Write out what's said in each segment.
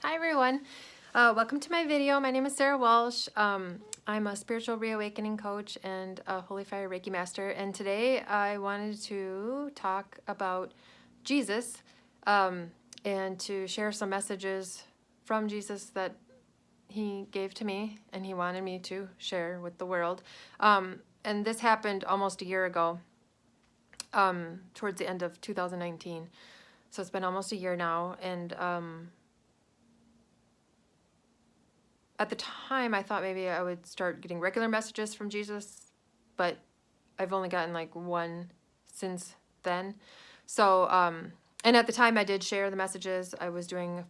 Hi everyone, welcome to my video. My name is Sarah Walsh. I'm a spiritual reawakening coach and a Holy Fire Reiki master, and today I wanted to talk about Jesus and to share some messages from Jesus that he gave to me and he wanted me to share with the world. And this happened almost a year ago, towards the end of 2019. So it's been almost a year now, and at the time, I thought maybe I would start getting regular messages from Jesus, but I've only gotten like one since then. So, and at the time I did share the messages. I was doing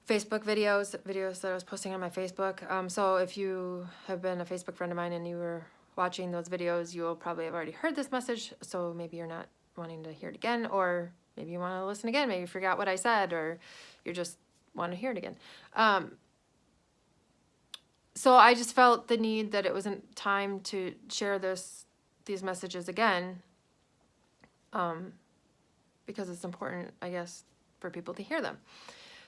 Facebook videos that I was posting on my Facebook. So if you have been a Facebook friend of mine and you were watching those videos, you will probably have already heard this message. So maybe you're not wanting to hear it again, or maybe you want to listen again. Maybe you forgot what I said, or you just want to hear it again. So I just felt the need that it wasn't time to share these messages again, because it's important, I guess, for people to hear them.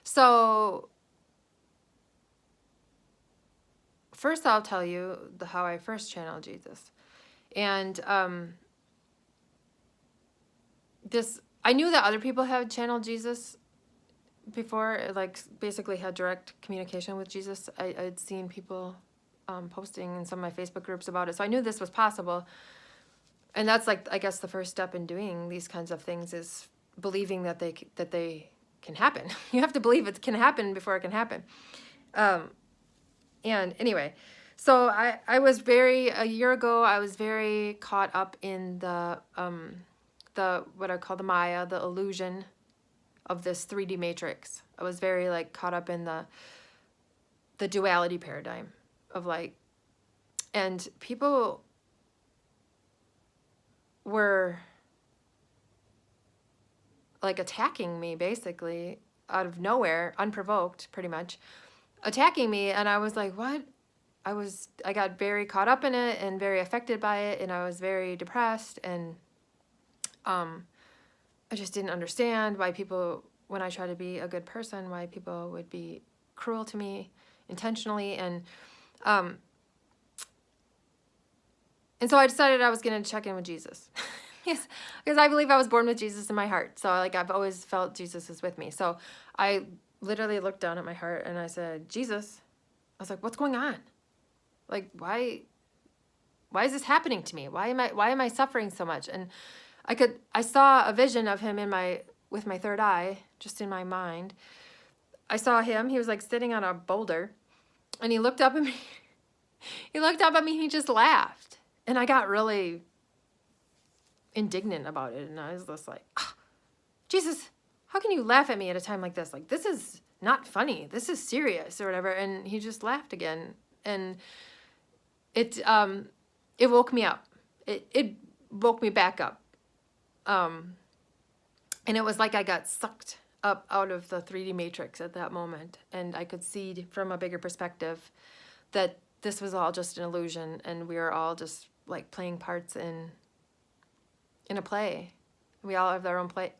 So first I'll tell you how I first channeled Jesus. And I knew that other people had channeled Jesus before, like basically had direct communication with Jesus. I'd seen people posting in some of my Facebook groups about it, so I knew this was possible. And that's like, I guess, the first step in doing these kinds of things is believing that they can happen. You have to believe it can happen before it can happen. And anyway, so I was a year ago, I was very caught up in the what I call the Maya, the illusion of this 3D matrix. I was very like caught up in the duality paradigm of like, and people were like attacking me basically out of nowhere, unprovoked, pretty much attacking me. And I was like, what? I got very caught up in it and very affected by it, and I was very depressed, and I just didn't understand why people, when I try to be a good person, why people would be cruel to me intentionally. And so I decided I was going to check in with Jesus. Yes, because I believe I was born with Jesus in my heart. So like I've always felt Jesus is with me. So I literally looked down at my heart and I said, Jesus. I was like, what's going on? Like, why is this happening to me? Why am I suffering so much? And I saw a vision of him with my third eye, just in my mind. I saw him. He was like sitting on a boulder, and he looked up at me. He looked up at me and he just laughed. And I got really indignant about it. And I was just like, oh, Jesus, how can you laugh at me at a time like this? Like, this is not funny. This is serious or whatever. And he just laughed again. And it woke me up. It woke me back up. And it was like I got sucked up out of the 3D matrix at that moment. And I could see from a bigger perspective that this was all just an illusion, and we were all just like playing parts in a play. We all have our own play,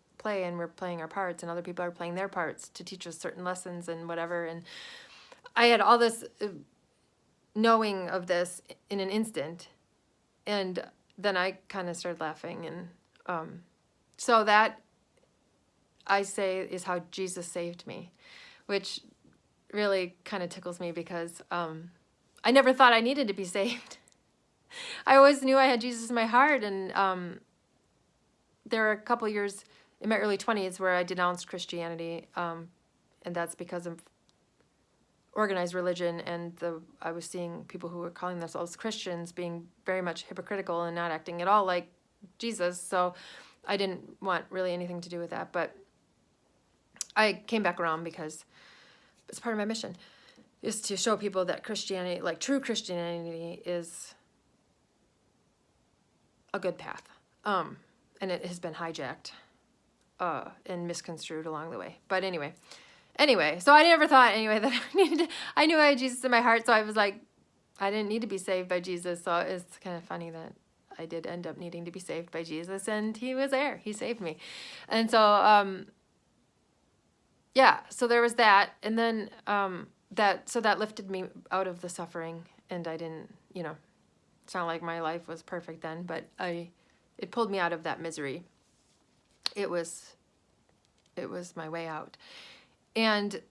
and we're playing our parts, and other people are playing their parts to teach us certain lessons and whatever. And I had all this knowing of this in an instant, and then I kind of started laughing. And so that, I say, is how Jesus saved me, which really kind of tickles me, because I never thought I needed to be saved. I always knew I had Jesus in my heart, and there were a couple years in my early 20s where I denounced Christianity, and that's because of organized religion, and I was seeing people who were calling themselves Christians being very much hypocritical and not acting at all like Jesus. So I didn't want really anything to do with that, but I came back around because it's part of my mission, is to show people that Christianity, like true Christianity, is a good path. And it has been hijacked and misconstrued along the way. But anyway, so I never thought that I knew I had Jesus in my heart, so I was like, I didn't need to be saved by Jesus. So it's kind of funny that I did end up needing to be saved by Jesus, and he was there. He saved me. And so yeah, so there was that. And then that lifted me out of the suffering. And I didn't, it's not like my life was perfect then, but it pulled me out of that misery. It was my way out. And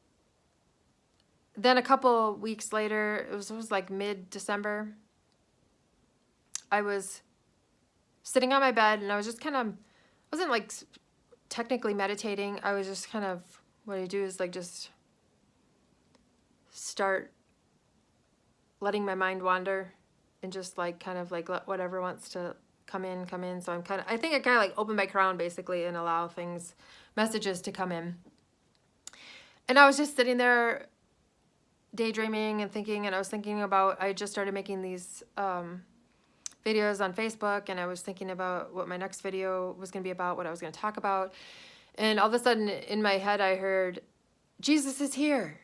then a couple weeks later, it was like mid-December, I was sitting on my bed and I was just kind of, wasn't like technically meditating. I was just kind of, what I do is like just start letting my mind wander and just like kind of like let whatever wants to come in. So I think I kind of like open my crown basically and allow messages to come in. And I was just sitting there daydreaming and thinking, and I was thinking about, I just started making these videos on Facebook, and I was thinking about what my next video was going to be about, what I was going to talk about. And all of a sudden in my head, I heard, Jesus is here.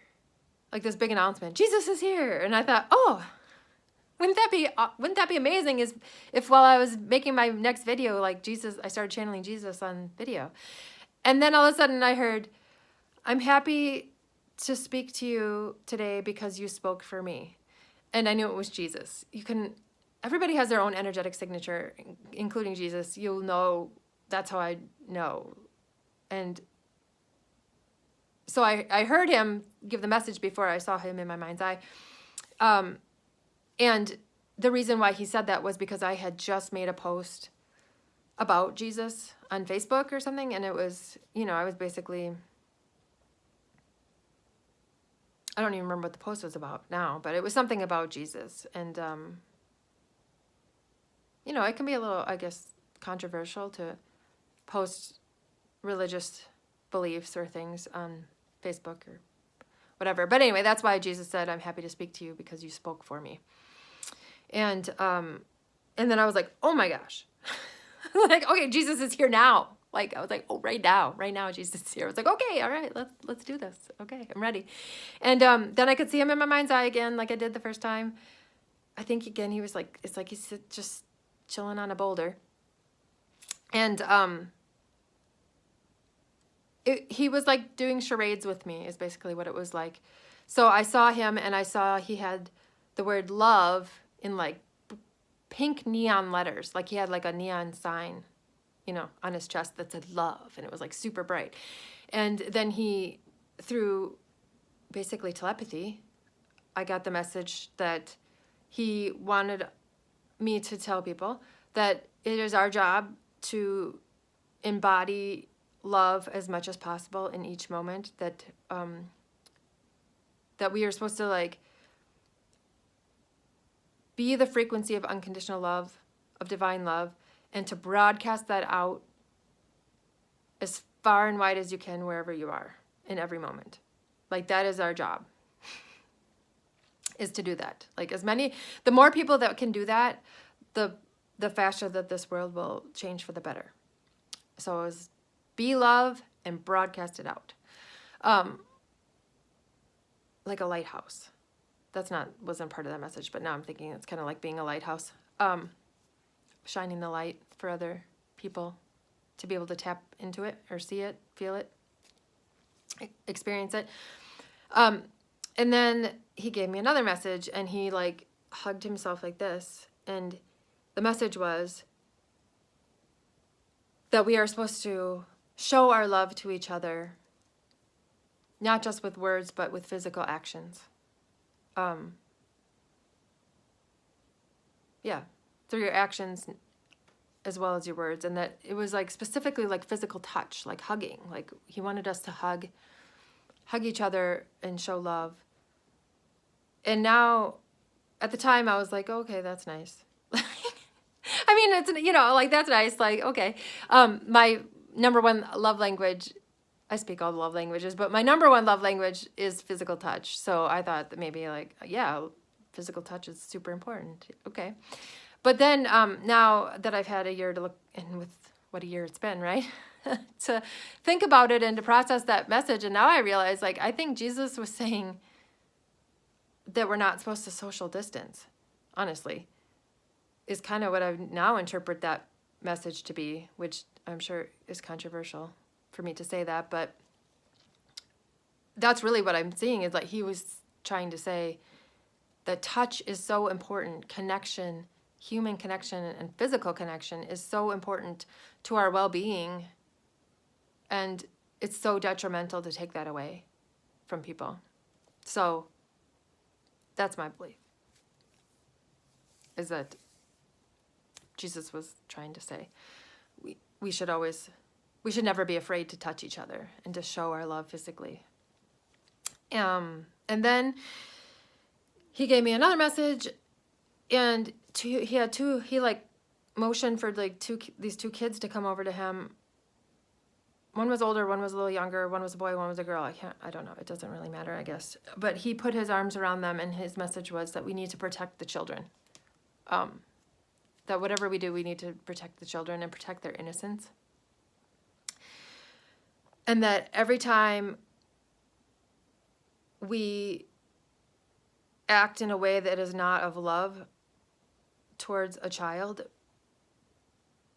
Like this big announcement, Jesus is here. And I thought, oh, wouldn't that be amazing if while I was making my next video, like Jesus, I started channeling Jesus on video. And then all of a sudden I heard, I'm happy to speak to you today because you spoke for me. And I knew it was Jesus. Everybody has their own energetic signature, including Jesus. You'll know, that's how I know. And so I heard him give the message before I saw him in my mind's eye. And the reason why he said that was because I had just made a post about Jesus on Facebook or something. And it was, I was basically, I don't even remember what the post was about now, but it was something about Jesus. And, it can be a little, I guess, controversial to post religious beliefs or things on Facebook or whatever. But anyway, that's why Jesus said, I'm happy to speak to you because you spoke for me. And then I was like, oh my gosh. Like, okay, Jesus is here now. Like, I was like, oh, right now, Jesus is here. I was like, okay, all right, let's do this. Okay, I'm ready. And then I could see him in my mind's eye again, like I did the first time. I think again, he was like, it's like he's just chilling on a boulder. And he was like doing charades with me is basically what it was like. So I saw him and I saw he had the word love in like pink neon letters. Like he had like a neon sign, on his chest that said love. And it was like super bright. And then through basically telepathy, I got the message that he wanted me to tell people that it is our job to embody love as much as possible in each moment, that we are supposed to like be the frequency of unconditional love, of divine love, and to broadcast that out as far and wide as you can wherever you are in every moment. Like that is our job, is to do that. Like the more people that can do that, the faster that this world will change for the better. So it was be love and broadcast it out. Like a lighthouse. Wasn't part of that message, but now I'm thinking it's kind of like being a lighthouse. Shining the light for other people to be able to tap into it or see it, feel it, experience it. And then he gave me another message and he like hugged himself like this. And the message was that we are supposed to show our love to each other, not just with words, but with physical actions. Through your actions as well as your words. And that it was like specifically like physical touch, like hugging. Like he wanted us to hug each other and show love. And now, at the time, I was like, okay, that's nice. I mean, it's, like that's nice. Like, okay. My number one love language, I speak all the love languages, but my number one love language is physical touch. So I thought that maybe like, yeah, physical touch is super important. Okay. But then now that I've had a year to look, and with what a year it's been, right? To think about it and to process that message. And now I realize, like, I think Jesus was saying that we're not supposed to social distance, honestly, is kind of what I now interpret that message to be, which I'm sure is controversial for me to say that, but that's really what I'm seeing, is like he was trying to say that touch is so important. Connection, human connection and physical connection is so important to our well-being. And it's so detrimental to take that away from people. So that's my belief, is that Jesus was trying to say we should never be afraid to touch each other and to show our love physically. And then he gave me another message, and he like motioned for like these two kids to come over to him. One was older, one was a little younger, one was a boy, one was a girl. I don't know. It doesn't really matter, I guess. But he put his arms around them, and his message was that we need to protect the children. That whatever we do, we need to protect the children and protect their innocence. And that every time we act in a way that is not of love towards a child,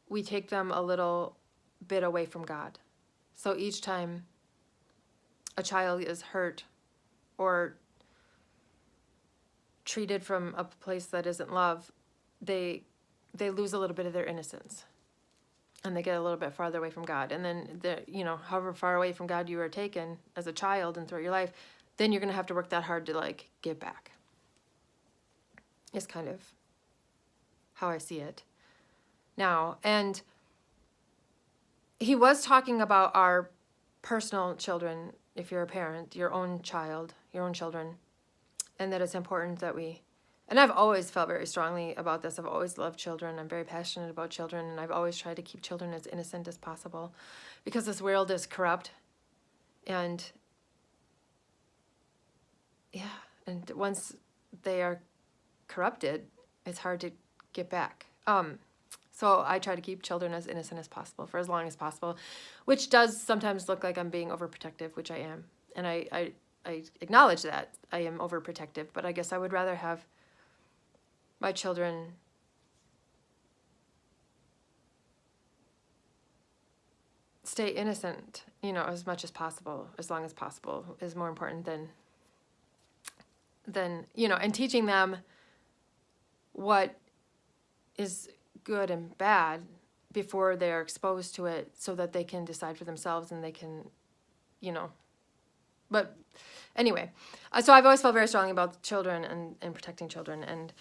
we take them a little bit away from God. So each time a child is hurt or treated from a place that isn't love, they lose a little bit of their innocence, and they get a little bit farther away from God. And then, however far away from God you were taken as a child and throughout your life, then you're going to have to work that hard to like get back. Is kind of how I see it now. And he was talking about our personal children. If you're a parent, your own child, your own children, and that it's important that and I've always felt very strongly about this. I've always loved children. I'm very passionate about children, and I've always tried to keep children as innocent as possible, because this world is corrupt. And and once they are corrupted, it's hard to get back. So I try to keep children as innocent as possible for as long as possible, which does sometimes look like I'm being overprotective, which I am. And I acknowledge that I am overprotective, but I guess I would rather have my children stay innocent, as much as possible, as long as possible, is more important than and teaching them what is good and bad before they're exposed to it, so that they can decide for themselves, and they can, but anyway, so I've always felt very strongly about children and protecting children.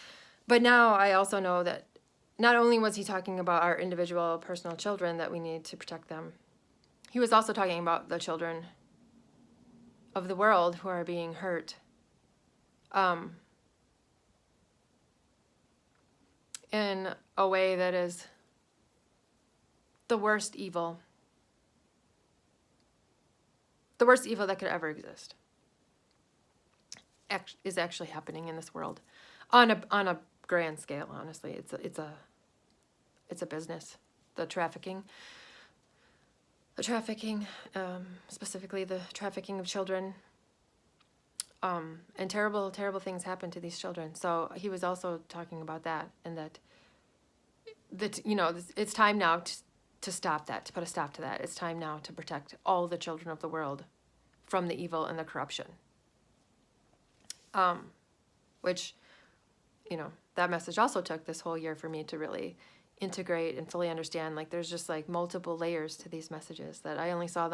But now I also know that not only was he talking about our individual personal children, that we need to protect them, he was also talking about the children of the world who are being hurt. In a way that is the worst evil that could ever exist is actually happening in this world on a grand scale. Honestly, it's a business. The trafficking, specifically the trafficking of children. And terrible things happen to these children. So he was also talking about that, and that it's time now to stop that, to put a stop to that. It's time now to protect all the children of the world from the evil and the corruption. Which, that message also took this whole year for me to really integrate and fully understand. Like, there's just like multiple layers to these messages that I only saw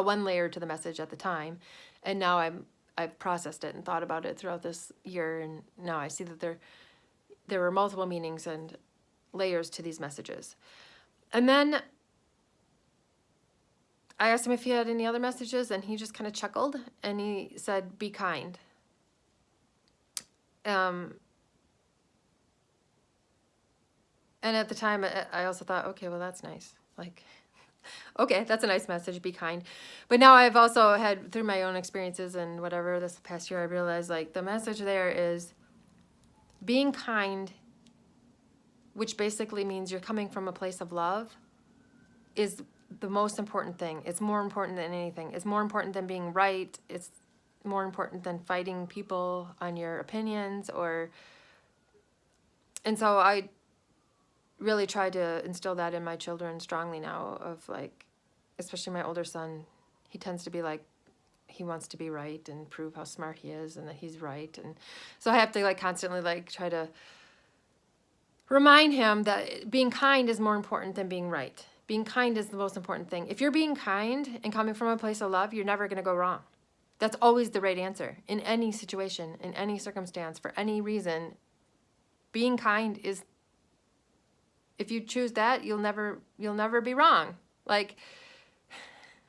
one layer to the message at the time, and now I've processed it and thought about it throughout this year, and now I see that there were multiple meanings and layers to these messages. And then I asked him if he had any other messages, and he just kind of chuckled, and he said, "Be kind." And at the time, I also thought, okay, well, that's nice. Like, okay, that's a nice message, be kind. But now I've also had, through my own experiences and whatever this past year, I realized, like, the message there is being kind, which basically means you're coming from a place of love, is the most important thing. It's more important than anything. It's more important than being right. It's more important than fighting people on your opinions and so I really try to instill that in my children strongly now, of like, especially my older son, he tends to be like he wants to be right and prove how smart he is and that he's right. And so I have to like constantly like try to remind him that being kind is more important than being right. Being kind is the most important thing. If you're being kind and coming from a place of love, you're never going to go wrong. That's always the right answer in any situation, in any circumstance, for any reason. Being kind is, if you choose that, you'll never be wrong. Like,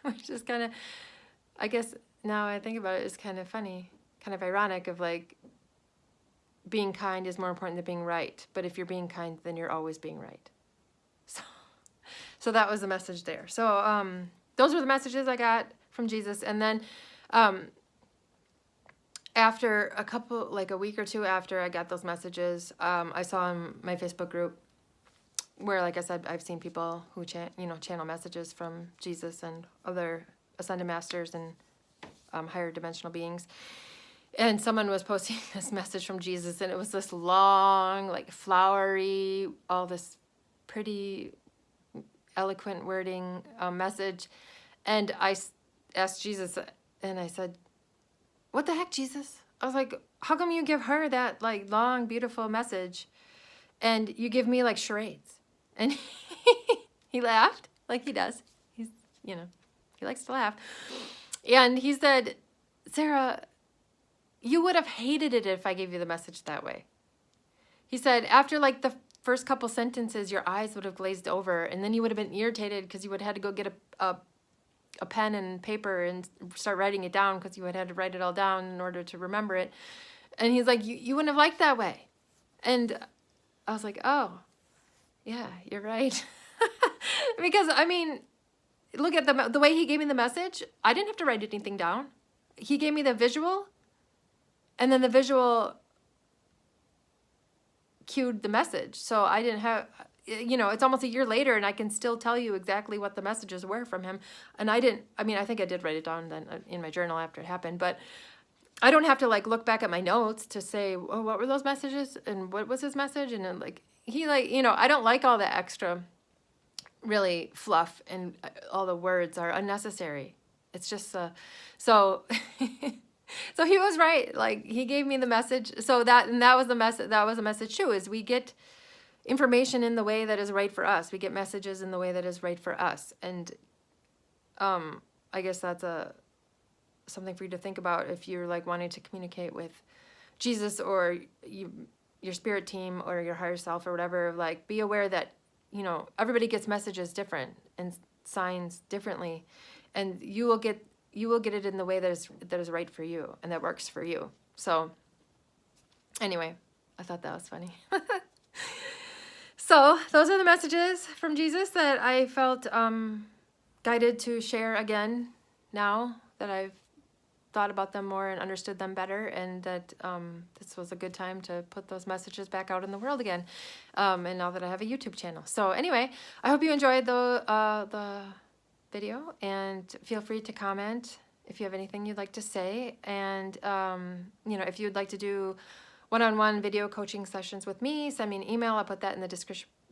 which is kind of, I guess now I think about it, it's kind of funny, kind of ironic of like, being kind is more important than being right. But if you're being kind, then you're always being right. So that was the message there. So those were the messages I got from Jesus. And then after a week or two after I got those messages, I saw in my Facebook group where, like I said, I've seen people who channel messages from Jesus and other ascended masters and higher dimensional beings. And someone was posting this message from Jesus, and it was this long, like flowery, all this pretty eloquent wording message. And I asked Jesus, and I said, what the heck, Jesus? I was like, how come you give her that like long, beautiful message and you give me like charades? And he laughed like he does. He likes to laugh. And he said, Sarah, you would have hated it if I gave you the message that way. He said, after like the first couple sentences, your eyes would have glazed over, and then you would have been irritated because you would have had to go get a pen and paper and start writing it down because you had to write it all down in order to remember it. And he's like, you wouldn't have liked that way. And I was like, oh, yeah, you're right. Because, I mean, look at the way he gave me the message. I didn't have to write anything down. He gave me the visual, and then the visual cued the message. So I didn't have, it's almost a year later and I can still tell you exactly what the messages were from him. And I think I did write it down then in my journal after it happened, but I don't have to like look back at my notes to say, oh, what were those messages and what was his message? And then like, I don't like all the extra really fluff, and all the words are unnecessary. It's just, so he was right. Like, he gave me the message. So that was the message. That was a message too, is we get information in the way that is right for us. We get messages in the way that is right for us. And I guess that's something for you to think about if you're like wanting to communicate with Jesus or your spirit team or your higher self or whatever. Like, be aware that, everybody gets messages different and signs differently, and you will get it in the way that is right for you and that works for you. So anyway, I thought that was funny. So those are the messages from Jesus that I felt guided to share again now that I've thought about them more and understood them better, and that this was a good time to put those messages back out in the world again. And now that I have a YouTube channel. So anyway, I hope you enjoyed the video, and feel free to comment if you have anything you'd like to say. And if you'd like to do one-on-one video coaching sessions with me, send me an email. I'll put that in the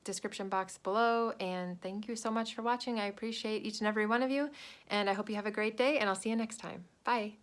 description box below. And thank you so much for watching. I appreciate each and every one of you, and I hope you have a great day, and I'll see you next time. Bye.